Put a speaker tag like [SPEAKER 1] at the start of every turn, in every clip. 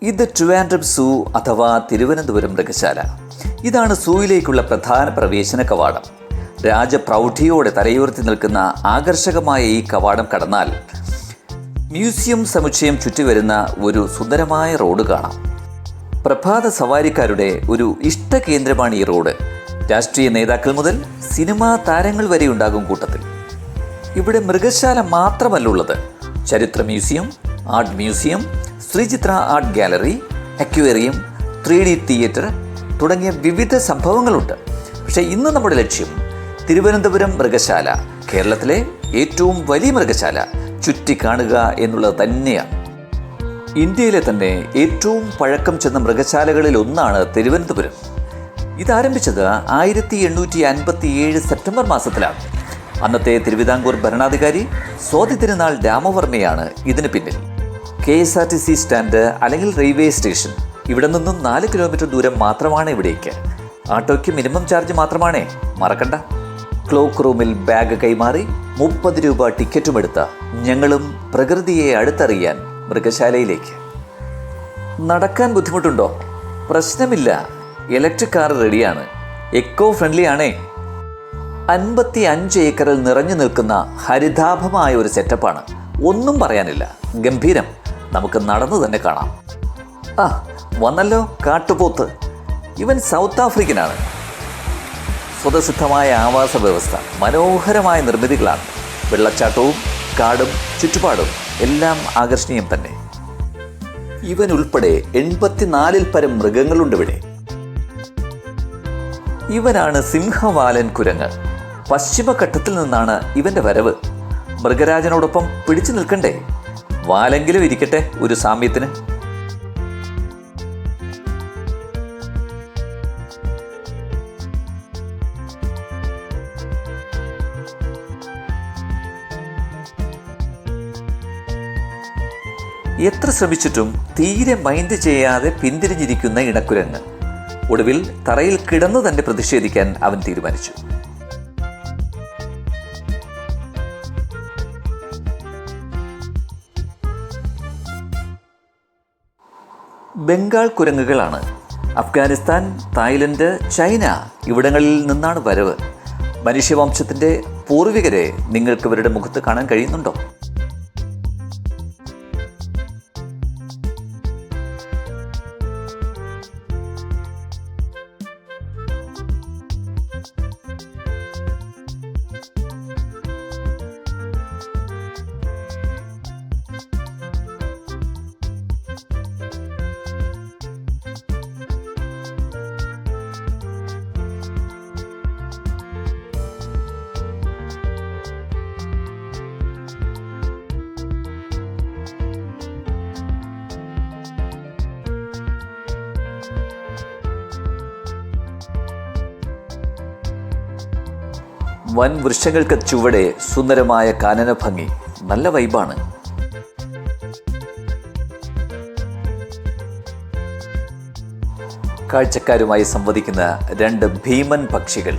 [SPEAKER 1] ഇത് ട്രിവാൻഡ്രം സൂ അഥവാ തിരുവനന്തപുരം മൃഗശാല. ഇതാണ് സൂയിലേക്കുള്ള പ്രധാന പ്രവേശന കവാടം. രാജപ്രൗഢിയോടെ തലയുയർത്തി നിൽക്കുന്ന ആകർഷകമായ ഈ കവാടം കടന്നാൽ മ്യൂസിയം സമുച്ചയം ചുറ്റിവരുന്ന ഒരു സുന്ദരമായ റോഡ് കാണാം. പ്രഭാത സവാരിക്കാരുടെ ഒരു ഇഷ്ടകേന്ദ്രമാണ് ഈ റോഡ്. രാഷ്ട്രീയ നേതാക്കൾ മുതൽ സിനിമാ താരങ്ങൾ വരെ ഉണ്ടാകും കൂട്ടത്തിൽ. ഇവിടെ മൃഗശാല മാത്രമല്ലുള്ളത്. ചരിത്ര museum, art museum, Sree Chitra art gallery, aquarium, 3D theatre തുടങ്ങിയ വിവിധ സംഭവങ്ങളുണ്ട്. പക്ഷേ ഇന്ന് നമ്മുടെ ലക്ഷ്യം തിരുവനന്തപുരം മൃഗശാല, കേരളത്തിലെ ഏറ്റവും വലിയ മൃഗശാല ചുറ്റിക്കാണുക എന്നുള്ളത് തന്നെയാണ്. ഇന്ത്യയിലെ തന്നെ ഏറ്റവും പഴക്കം ചെന്ന മൃഗശാലകളിൽ ഒന്നാണ് തിരുവനന്തപുരം. ഇതാരംഭിച്ചത് 1857 സെപ്റ്റംബർ മാസത്തിലാണ്. അന്നത്തെ തിരുവിതാംകൂർ ഭരണാധികാരി സ്വാതി തിരുനാൾ രാമവർമ്മയാണ് ഇതിന് പിന്നിൽ. KSRTC സ്റ്റാൻഡ് അല്ലെങ്കിൽ റെയിൽവേ സ്റ്റേഷൻ ഇവിടെ നിന്നും 4 കിലോമീറ്റർ ദൂരം മാത്രമാണ് ഇവിടേക്ക്. ആട്ടോയ്ക്ക് മിനിമം ചാർജ് മാത്രമാണേ, മറക്കണ്ട. ക്ലോക്ക് റൂമിൽ ബാഗ് കൈമാറി 30 രൂപ ടിക്കറ്റും എടുത്ത ഞങ്ങളും പ്രകൃതിയെ അടുത്തറിയാൻ മൃഗശാലയിലേക്ക്. നടക്കാൻ ബുദ്ധിമുട്ടുണ്ടോ? പ്രശ്നമില്ല, ഇലക്ട്രിക് കാർ റെഡിയാണ്. എക്കോ ഫ്രണ്ട്ലി ആണേ. 55 ഏക്കറിൽ നിറഞ്ഞു നിൽക്കുന്ന ഹരിതാഭമായ ഒരു സെറ്റപ്പാണ്. ഒന്നും പറയാനില്ല, ഗംഭീരം. നമുക്ക് നടന്നു തന്നെ കാണാം. വന്നല്ലോ കാട്ടുപോത്ത്. ഇവൻ സൗത്ത് ആഫ്രിക്കനാണ്. സ്വതസിദ്ധമായ ആവാസ വ്യവസ്ഥ, മനോഹരമായ നിർമ്മിതികളാണ്. വെള്ളച്ചാട്ടവും കാടും ചുറ്റുപാടും എല്ലാം ആകർഷണീയം തന്നെ. ഇവൻ ഉൾപ്പെടെ 84 പരം മൃഗങ്ങളുണ്ട് ഇവിടെ. ഇവനാണ് സിംഹവാലൻ കുരങ്ങ്. പശ്ചിമഘട്ടത്തിൽ നിന്നാണ് ഇവന്റെ വരവ്. മൃഗരാജനോടൊപ്പം പിടിച്ചു നിൽക്കണ്ടേ? വാലെങ്കിലും ഇരിക്കട്ടെ ഒരു സാമ്യത്തിന്. എത്ര ശ്രമിച്ചിട്ടും തീരെ മൈൻഡ് ചെയ്യാതെ പിന്തിരിഞ്ഞിരിക്കുന്ന ഇണക്കുരങ്ങ്. ഒടുവിൽ തറയിൽ കിടന്നു തന്നെ പ്രതിഷേധിക്കാൻ അവൻ തീരുമാനിച്ചു. ബംഗാൾ കുരങ്ങുകളാണ്. അഫ്ഗാനിസ്ഥാൻ, തായ്ലൻഡ്, ചൈന ഇവിടങ്ങളിൽ നിന്നാണ് വരവ്. മനുഷ്യവംശത്തിൻ്റെ പൂർവികരെ നിങ്ങൾക്ക് ഇവരുടെ മുഖത്ത് കാണാൻ കഴിയുന്നുണ്ടോ? വൻ വൃക്ഷങ്ങൾക്ക് ചുവടെ സുന്ദരമായ കാനന ഭംഗി. നല്ല വൈബാണ്. കാഴ്ചക്കാരുമായി സംവദിക്കുന്ന 2 ഭീമൻ പക്ഷികൾ.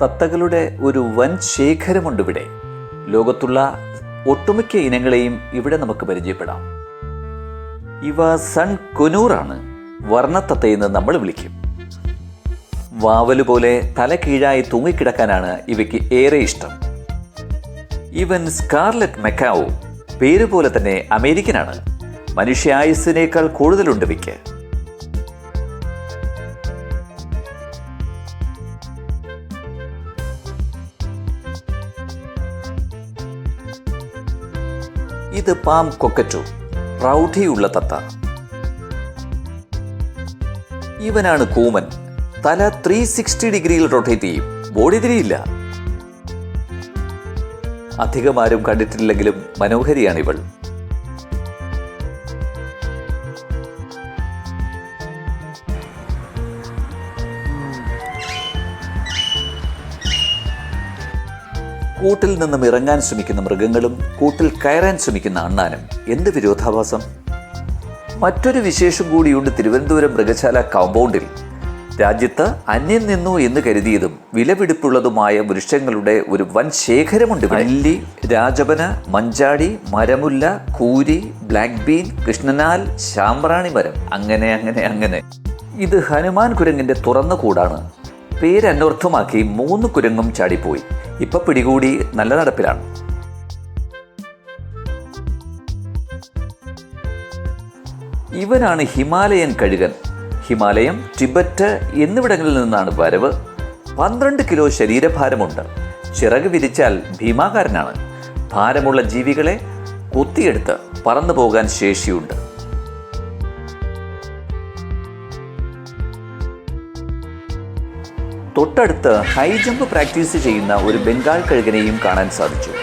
[SPEAKER 1] തത്തകളുടെ ഒരു വൻ ശേഖരമുണ്ട് ഇവിടെ. ലോകത്തുള്ള ഒട്ടുമിക്ക ഇനങ്ങളെയും ഇവിടെ നമുക്ക് പരിചയപ്പെടാം. ഇവ സൺ കൊനൂറാണ്. വർണ്ണത്തത്തയെന്ന് നമ്മൾ വിളിക്കും. വാവല് പോലെ തല കീഴായി തൂങ്ങിക്കിടക്കാനാണ് ഇവയ്ക്ക് ഏറെ ഇഷ്ടം. ഇവൻ സ്കാർലറ്റ് മെക്കാവോ, പേര് പോലെ തന്നെ അമേരിക്കനാണ്. മനുഷ്യായുസ്സിനേക്കാൾ കൂടുതലുണ്ട് ഇവയ്ക്ക്. ഇത് പാം കൊക്കറ്റോ, പ്രൗഢിയുള്ള തത്ത. ഇവനാണ് കൂമൻ. തല 360 ഡിഗ്രിയിൽ റൊട്ടേറ്റ് ചെയ്യും. ബോഡി തിരിയില്ല. അധികമാരും കണ്ടിട്ടില്ലെങ്കിലും മനോഹരിയാണിവൾ. കൂട്ടിൽ നിന്നും ഇറങ്ങാൻ ശ്രമിക്കുന്ന മൃഗങ്ങളും കൂട്ടിൽ കയറാൻ ശ്രമിക്കുന്ന അണ്ണാനും. എന്ത് വിരോധാഭാസം! മറ്റൊരു വിശേഷം കൂടിയുണ്ട് തിരുവനന്തപുരം മൃഗശാല കോമ്പൗണ്ടിൽ. രാജ്യത്ത് അന്യം നിന്നു എന്ന് കരുതിയതും വിലപിടിപ്പുള്ളതുമായ വൃക്ഷങ്ങളുടെ ഒരു വൻ ശേഖരമുണ്ട്. വല്ലി, രാജപന, മഞ്ചാടി, മരമുല്ല, കൂരി, ബ്ലാക്ക് ബീൻ, കൃഷ്ണനാൽ, ശാമ്പ്രാണി മരം, അങ്ങനെ അങ്ങനെ അങ്ങനെ. ഇത് ഹനുമാൻ കുരങ്ങിന്റെ തുറന്ന കൂടാണ്. പേരനർത്ഥമാക്കി 3 കുരങ്ങും ചാടിപ്പോയി. ഇപ്പൊ പിടികൂടി നല്ല നടപ്പിലാണ്. ഇവനാണ് ഹിമാലയൻ കഴുകൻ. ഹിമാലയം, ടിബറ്റ് എന്നിവിടങ്ങളിൽ നിന്നാണ് വരവ്. 12 കിലോ ശരീരഭാരമുണ്ട്. ചിറക് വിരിച്ചാൽ ഭീമാകാരനാണ്. ഭാരമുള്ള ജീവികളെ കൊത്തിയെടുത്ത് പറന്നു പോകാൻ ശേഷിയുണ്ട്. തൊട്ടടുത്ത് ഹൈ ജമ്പ് പ്രാക്ടീസ് ചെയ്യുന്ന ഒരു ബംഗാൾ കഴുകനെയും കാണാൻ സാധിച്ചു.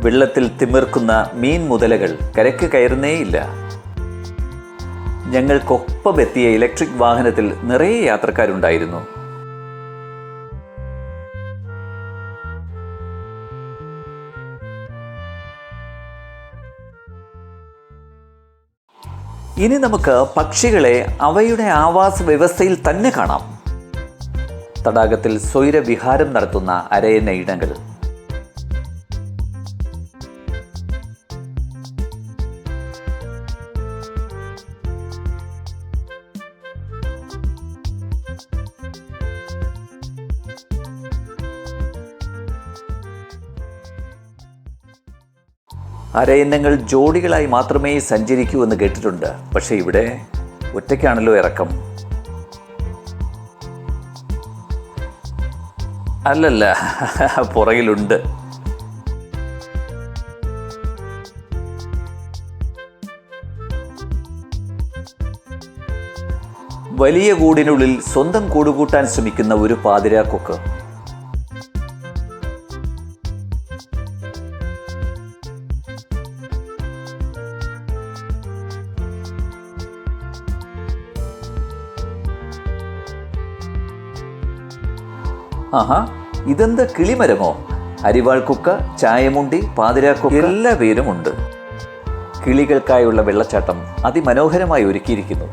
[SPEAKER 1] വെള്ളത്തിൽ തിമിർക്കുന്ന മീൻ മുതലകൾ കരയ്ക്ക് കയറുന്നേയില്ല. ഞങ്ങൾക്കൊപ്പം എത്തിയ ഇലക്ട്രിക് വാഹനത്തിൽ നിറയെ യാത്രക്കാരുണ്ടായിരുന്നു. ഇനി നമുക്ക് പക്ഷികളെ അവയുടെ ആവാസ വ്യവസ്ഥയിൽ തന്നെ കാണാം. തടാകത്തിൽ സ്വൈരവിഹാരം നടത്തുന്ന അരയന്ന ഇണകൾ. അരയന്നങ്ങൾ ജോഡികളായി മാത്രമേ സഞ്ചരിക്കൂ എന്ന് കേട്ടിട്ടുണ്ട്. പക്ഷേ ഇവിടെ ഒറ്റയ്ക്കാണല്ലോ ഇറക്കം. അല്ലല്ല, പുറകിലുണ്ട്. വലിയ കൂടിനുള്ളിൽ സ്വന്തം കൂടുകൂട്ടാൻ ശ്രമിക്കുന്ന ഒരു പാതിരാക്കൊക്ക്. ആഹാ, ഇതെന്താ കിളിമരമോ? അരിവാൾക്കുക്ക, ചായമുണ്ടി, പാതിരാക്കൊക്ക എല്ലാ പേരും ഉണ്ട്. കിളികൾക്കായുള്ള വെള്ളച്ചാട്ടം അതിമനോഹരമായി ഒരുക്കിയിരിക്കുന്നു.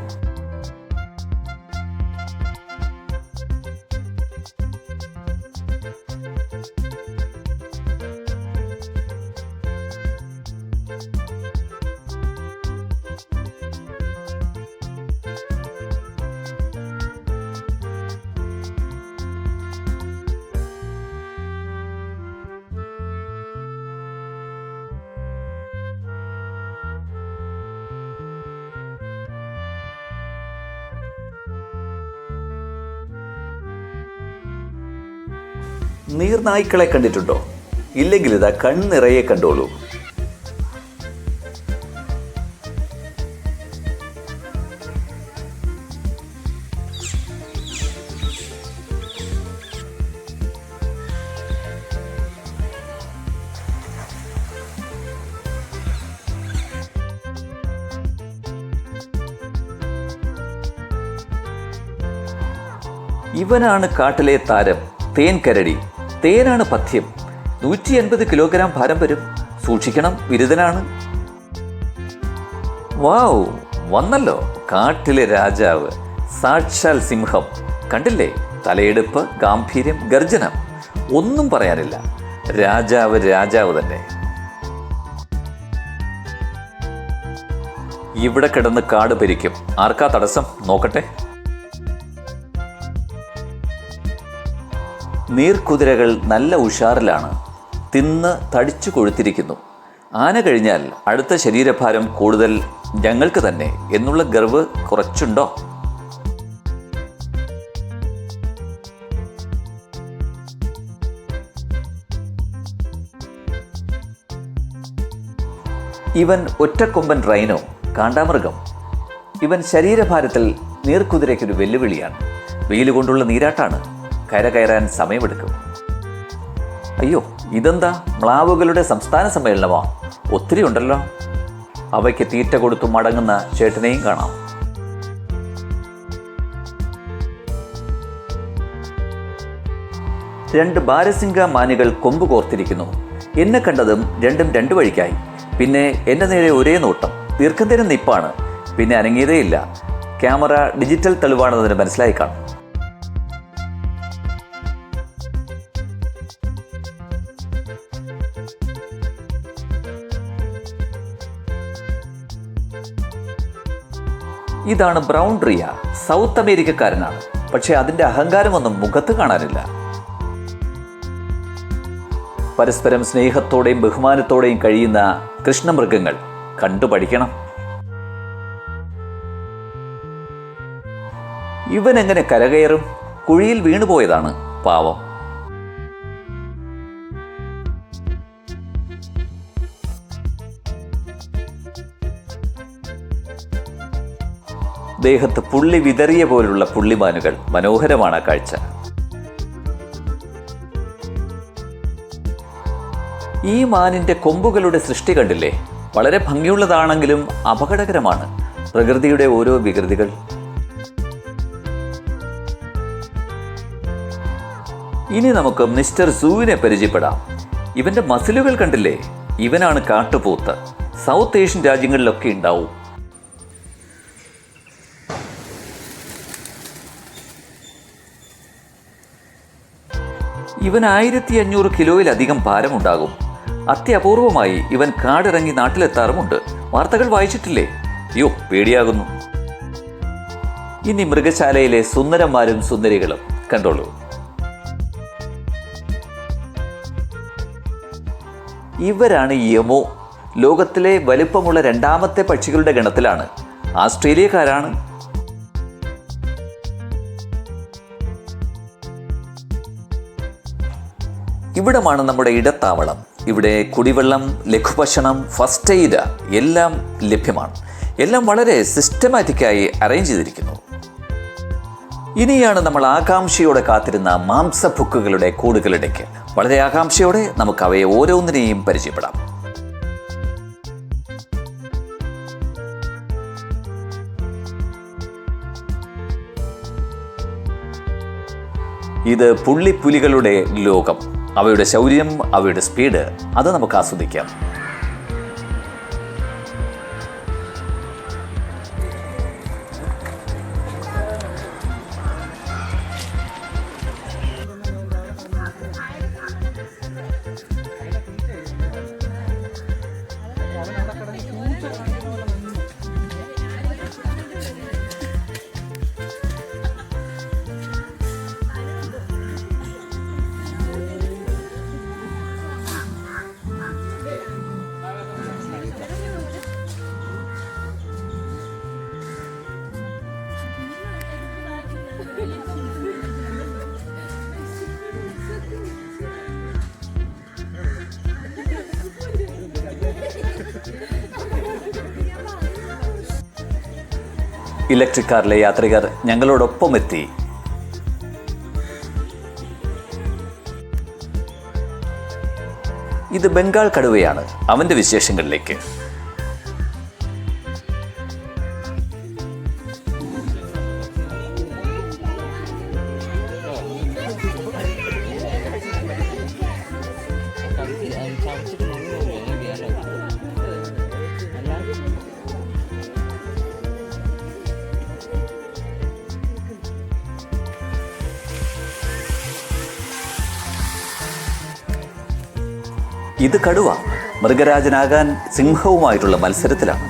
[SPEAKER 1] നീർനായ്ക്കളെ കണ്ടിട്ടുണ്ടോ? ഇല്ലെങ്കിൽ ഇതാ കണ്ണിറയെ കണ്ടോളൂ. ഇവനാണ് കാട്ടിലെ താരം, തേൻ കരടി. തേനാണ് പഥ്യം. 180 കിലോഗ്രാം ഭാരം വരും. സൂക്ഷിക്കണം, വിരുദ്ധനാണ്. വാവ്, വന്നല്ലോ കാട്ടിലെ രാജാവ്, സാക്ഷാൽ സിംഹം. കണ്ടില്ലേ? തലയെടുപ്പ്, ഗാംഭീര്യം, ഗർജനം, ഒന്നും പറയാനില്ല. രാജാവ് രാജാവ് തന്നെ. ഇവിടെ കിടന്ന് കാട് ഭരിക്കും. ആർക്കാ തടസ്സം? നോക്കട്ടെ. നീർക്കുതിരകൾ നല്ല ഉഷാറിലാണ്. തിന്ന് തടിച്ചു കൊഴുത്തിരിക്കുന്നു. ആന കഴിഞ്ഞാൽ അടുത്ത ശരീരഭാരം കൂടുതൽ ഞങ്ങൾക്ക് തന്നെ എന്നുള്ള ഗർവ് കുറച്ചുണ്ടോ? ഇവൻ ഒറ്റക്കൊമ്പൻ റൈനോ, കാണ്ടാമൃഗം. ഇവൻ ശരീരഭാരത്തിൽ നീർക്കുതിരയ്ക്കൊരു വെല്ലുവിളിയാണ്. വെയിൽ കൊണ്ടുള്ള നീരാട്ടാണ്. കര കയറാൻ സമയമെടുക്കും. അയ്യോ, ഇതെന്താ? മ്ലാവുകളുടെ സംസ്ഥാന സമ്മേളനമോ? ഒത്തിരി ഉണ്ടല്ലോ. അവയ്ക്ക് തീറ്റ കൊടുത്തു മടങ്ങുന്ന ചേട്ടനെയും കാണാം. 2 ബാരസിംഗ മാനുകൾ കൊമ്പ് കോർത്തിരിക്കുന്നു. എന്നെ കണ്ടതും രണ്ടും 2 വഴിക്കായി. പിന്നെ എൻ്റെ നേരെ ഒരേ നോട്ടം. ദീർഘനേരം നിപ്പാണ്. പിന്നെ അനങ്ങിയതേയില്ല. ക്യാമറ ഡിജിറ്റൽ തെളിവാണെന്നതിന് മനസ്സിലായി കാണും. ഇതാണ് ബ്രൗൺ റിയ. സൗത്ത് അമേരിക്കക്കാരനാണ്. പക്ഷേ അതിൻ്റെ അഹങ്കാരമൊന്നും മുഖത്ത് കാണാനില്ല. പരസ്പരം സ്നേഹത്തോടെയും ബഹുമാനത്തോടെയും കഴിയുന്ന കൃഷ്ണമൃഗങ്ങൾ കണ്ടു പഠിക്കണം. ഇവൻ എങ്ങനെ കരകയറും? കുഴിയിൽ വീണുപോയതാണ് പാവം. ദേഹത്ത് പുള്ളി വിതറിയ പോലുള്ള പുള്ളിമാനുകൾ. മനോഹരമാണ് ആ കാഴ്ച. ഈ മാനിന്റെ കൊമ്പുകളുടെ സൃഷ്ടി കണ്ടില്ലേ? വളരെ ഭംഗിയുള്ളതാണെങ്കിലും അപകടകരമാണ്. പ്രകൃതിയുടെ ഓരോ വികൃതികൾ. ഇനി നമുക്ക് മിസ്റ്റർ സൂവിനെ പരിചയപ്പെടാം. ഇവന്റെ മസിലുകൾ കണ്ടില്ലേ? ഇവനാണ് കാട്ടുപോത്ത്. സൗത്ത് ഏഷ്യൻ രാജ്യങ്ങളിലൊക്കെ ഉണ്ടാവും. ഇവൻ 1500 കിലോയിലധികം ഭാരമുണ്ടാകും. അത്യപൂർവമായി ഇവൻ കാടിറങ്ങി നാട്ടിലെത്താറുമുണ്ട്. വാർത്തകൾ വായിച്ചിട്ടില്ലേ? അയ്യോ, പേടിയാകുന്നു. ഇനി മൃഗശാലയിലെ സുന്ദരന്മാരും സുന്ദരികളും കണ്ടോളൂ. ഇവരാണ് യമോ. ലോകത്തിലെ വലിപ്പമുള്ള 2ാമത്തെ പക്ഷികളുടെ ഗണത്തിലാണ്. ആസ്ട്രേലിയക്കാരാണ്. ഇവിടമാണ് നമ്മുടെ ഇടത്താവളം. ഇവിടെ കുടിവെള്ളം, ലഘുഭക്ഷണം, ഫസ്റ്റ് എയ്ഡ് എല്ലാം ലഭ്യമാണ്. എല്ലാം വളരെ സിസ്റ്റമാറ്റിക്കായി അറേഞ്ച് ചെയ്തിരിക്കുന്നു. ഇനിയാണ് നമ്മൾ ആകാംക്ഷയോടെ കാത്തിരുന്ന മാംസഭുക്കുകളുടെ കൂടുകളിലേക്ക്. വളരെ ആകാംക്ഷയോടെ നമുക്ക് അവയെ ഓരോന്നിനെയും പരിചയപ്പെടാം. ഇത് പുള്ളിപ്പുലികളുടെ ലോകം. അവയുടെ ശൗര്യം, അവയുടെ സ്പീഡ്, അത് നമുക്ക് ആസ്വദിക്കാം. ഇലക്ട്രിക് കാറിലെ യാത്രികർ ഞങ്ങളോടൊപ്പം എത്തി. ഇത് ബംഗാൾ കടുവയാണ്. അവന്റെ വിശേഷങ്ങളിലേക്ക്. ഇത് കടുവ മൃഗരാജനാകാൻ സിംഹവുമായിട്ടുള്ള മത്സരത്തിലാണ്.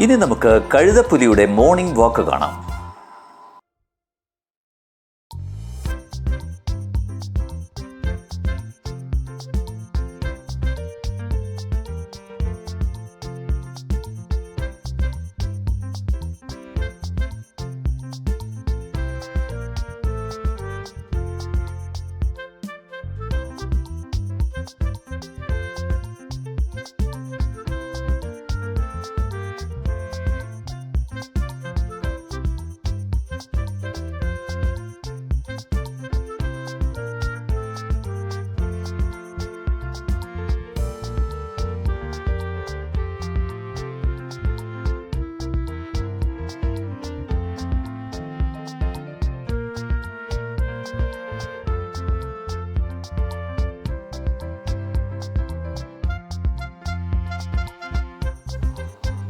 [SPEAKER 1] ഇനി നമുക്ക് കഴുതപ്പുലിയുടെ മോർണിംഗ് വാക്ക് കാണാം.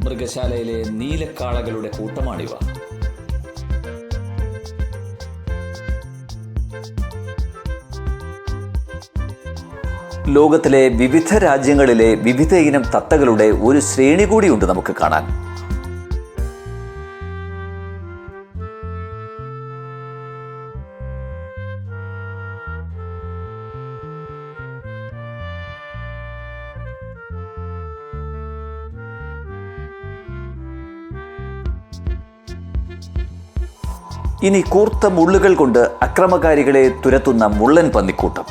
[SPEAKER 1] മൃഗശാലയിലെ നീലക്കാളകളുടെ കൂട്ടമാണിവ. ലോകത്തിലെ വിവിധ രാജ്യങ്ങളിലെ വിവിധ ഇനം തത്തകളുടെ ഒരു ശ്രേണി കൂടിയുണ്ട് നമുക്ക് കാണാൻ. ഇനി കൂർത്ത മുള്ളുകൾ കൊണ്ട് അക്രമകാരികളെ തുരത്തുന്ന മുള്ളൻ പന്നിക്കൂട്ടം.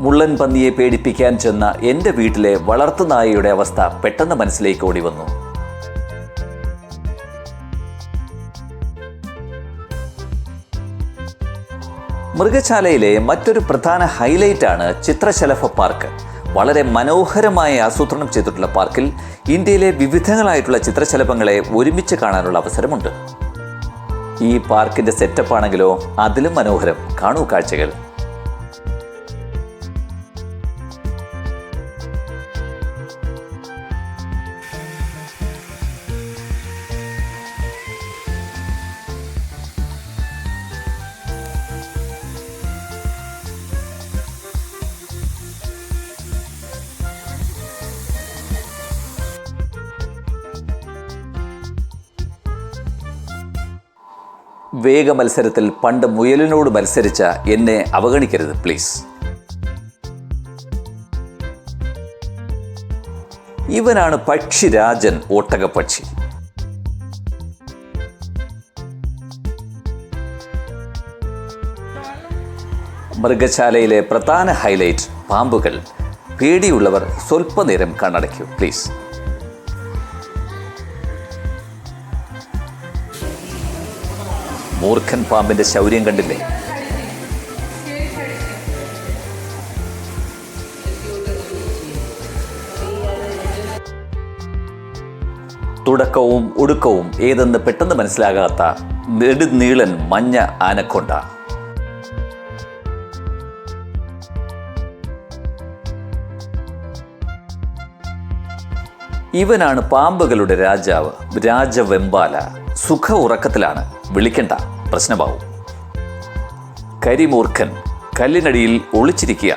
[SPEAKER 1] മുള്ളൻ പന്നിയെ പേടിപ്പിക്കാൻ ചെന്ന എൻ്റെ വീട്ടിലെ വളർത്തുനായയുടെ അവസ്ഥ പെട്ടെന്ന് മനസ്സിലേക്ക് ഓടി വന്നു. മൃഗശാലയിലെ മറ്റൊരു പ്രധാന ഹൈലൈറ്റാണ് ചിത്രശലഭ പാർക്ക്. വളരെ മനോഹരമായി ആസൂത്രണം ചെയ്തിട്ടുള്ള പാർക്കിൽ ഇന്ത്യയിലെ വിവിധങ്ങളായിട്ടുള്ള ചിത്രശലഭങ്ങളെ ഒരുമിച്ച് കാണാനുള്ള അവസരമുണ്ട്. ഈ പാർക്കിൻ്റെ സെറ്റപ്പ് ആണെങ്കിലോ അതിലും മനോഹരം. കാണൂ കാഴ്ചകൾ. വേഗ മത്സരത്തിൽ പണ്ട് മുയലിനോട് മത്സരിച്ച എന്നെ അവഗണിക്കരുത് പ്ലീസ്. ഇവനാണ് പക്ഷിരാജൻ, ഒട്ടകപ്പക്ഷി. മൃഗശാലയിലെ പ്രധാന ഹൈലൈറ്റ് പാമ്പുകൾ. പേടിയുള്ളവർ സ്വല്പനേരം കണ്ണടയ്ക്കൂ പ്ലീസ്. മൂർഖൻ പാമ്പിന്റെ ശൗര്യം കണ്ടില്ലേ? തുടക്കവും ഒടുക്കവും ഏതെന്ന് പെട്ടെന്ന് മനസ്സിലാകാത്ത നെടുനീളൻ മഞ്ഞ ആനക്കൊണ്ട. ഇവനാണ് പാമ്പുകളുടെ രാജാവ്, രാജവെമ്പാല. സുഖ ഉറക്കത്തിലാണ്, വിളിക്കണ്ട, പ്രശ്നമാവും. കരിമൂർഖൻ കല്ലിനടിയിൽ ഒളിച്ചിരിക്കുക.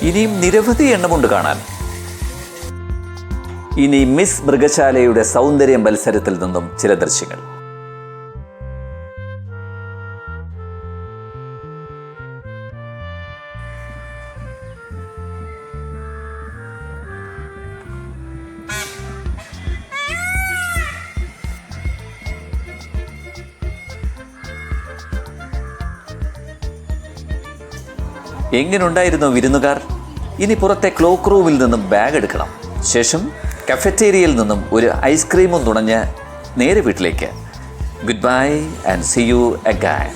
[SPEAKER 1] ഇനിയും നിരവധി എണ്ണമുണ്ട് കാണാൻ. ഇനി മിസ് മൃഗശാലയുടെ സൗന്ദര്യ മത്സരത്തിൽ നിന്നും ചില ദൃശ്യങ്ങൾ. എങ്ങനെയുണ്ടായിരുന്നു വിരുന്നുകാർ? ഇനി പുറത്തെ ക്ലോക്ക് റൂമിൽ നിന്നും ബാഗ് എടുക്കണം. ശേഷം കഫറ്റേരിയയിൽ നിന്നും ഒരു ഐസ്ക്രീമും നുണഞ്ഞ് നേരെ വീട്ടിലേക്ക്. Goodbye and see you again.